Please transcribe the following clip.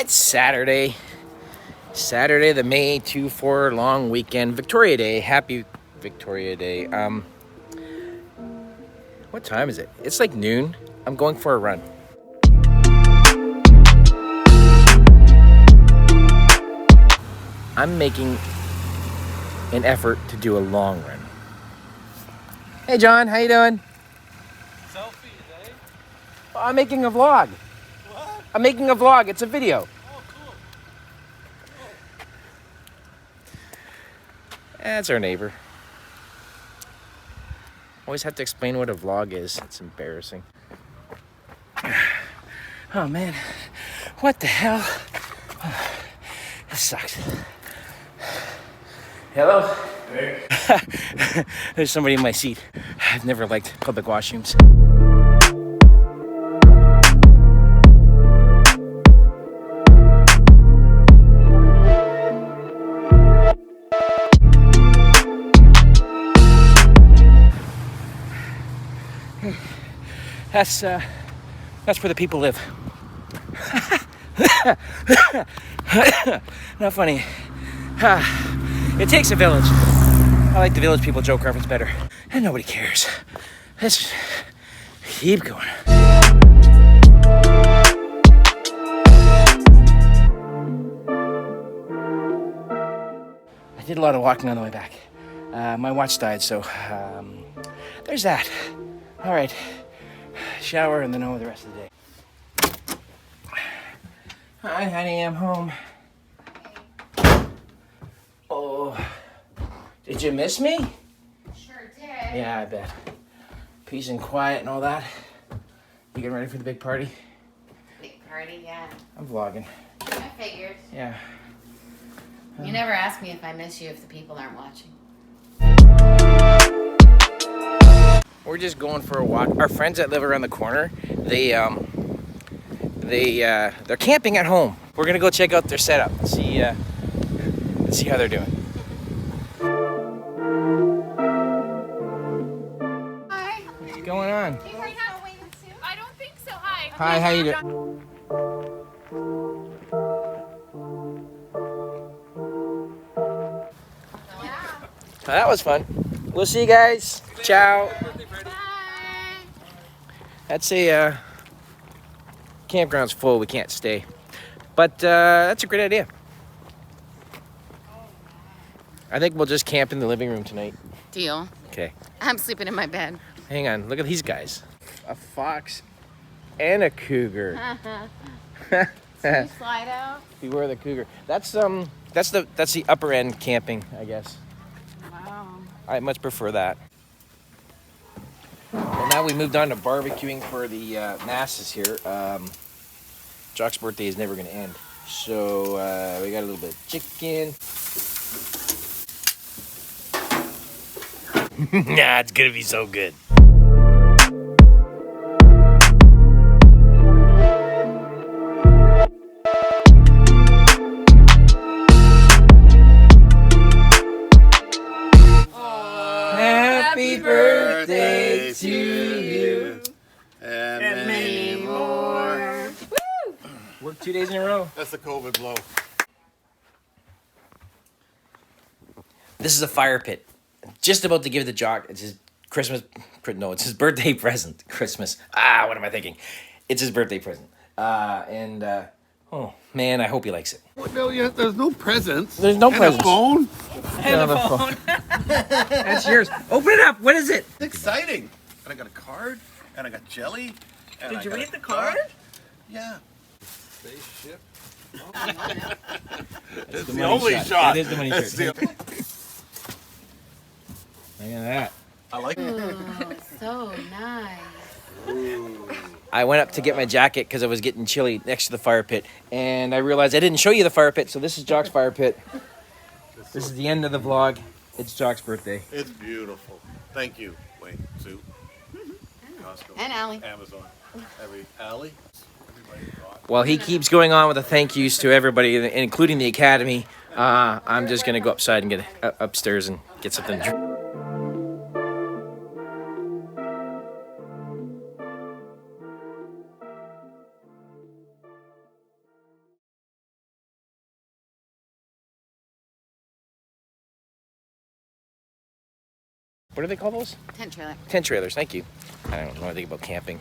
It's Saturday. Saturday, the May 2-4 long weekend. Victoria Day. Happy Victoria Day. What time is it? It's like noon. I'm going for a run. I'm making an effort to do a long run. Hey John, how you doing? Selfies, eh? Oh, I'm making a vlog. What? I'm making a vlog. It's a video. Oh, cool. That's our neighbor. Always have to explain what a vlog is. It's embarrassing. Oh man, what the hell? This sucks. Hello? Hey. There's somebody in my seat. I've never liked public washrooms. That's where the people live. Not funny. It takes a village. I like the Village People joke reference better. And nobody cares. Let's just keep going. I did a lot of walking on the way back. My watch died, so there's that. All right. Shower and then over the rest of the day. Hi, honey, I'm home. Oh, did you miss me? Sure did. Yeah, I bet. Peace and quiet and all that. You getting ready for the big party? Big party, yeah. I'm vlogging. I figured. Yeah. You never ask me if I miss you if the people aren't watching. We're just going for a walk. Our friends that live around the corner, they're camping at home. We're gonna go check out their setup and see how they're doing. Hi. What's going on? I don't think so. Hi. Hi, how you doing? Oh, that was fun. We'll see you guys. Ciao. Bye. That's a campground's full. We can't stay, but that's a great idea. I think we'll just camp in the living room tonight. Deal. Okay. I'm sleeping in my bed. Hang on. Look at these guys. A fox and a cougar. Can you slide out? Beware the cougar. That's the upper end camping, I guess. Wow. I much prefer that. Well, now we moved on to barbecuing for the masses here. Jock's birthday is never going to end. So we got a little bit of chicken. Nah, it's going to be so good. Happy birthday to you. And many more. Worked 2 days in a row. That's the COVID blow. This is a fire pit. Just about to give the Jock. It's his it's his birthday present. Christmas. What am I thinking? It's his birthday present. Oh man, I hope he likes it. What, no, yeah, there's no presents. There's no and presents. a phone. And a phone. That's yours. Open it up. What is it? It's exciting. And I got a card. And I got jelly. And Did I you got read a the card? duck. Yeah. Spaceship. It's the money only shot. shot. It is the money It's shot. the- Look at that. I like it. Oh, so nice. I went up to get my jacket because I was getting chilly next to the fire pit, and I realized I didn't show you the fire pit. So this is Jock's fire pit. This is the end of the vlog. It's Jock's birthday. It's beautiful. Thank you, Wayne, Sue, Costco, And Allie. Amazon, Allie. Everybody bought. While he keeps going on with the thank yous to everybody, including the Academy, I'm just gonna go upside and get upstairs and get something to drink. What do they call those? Tent trailer. Tent trailers. Thank you. I don't know anything about camping.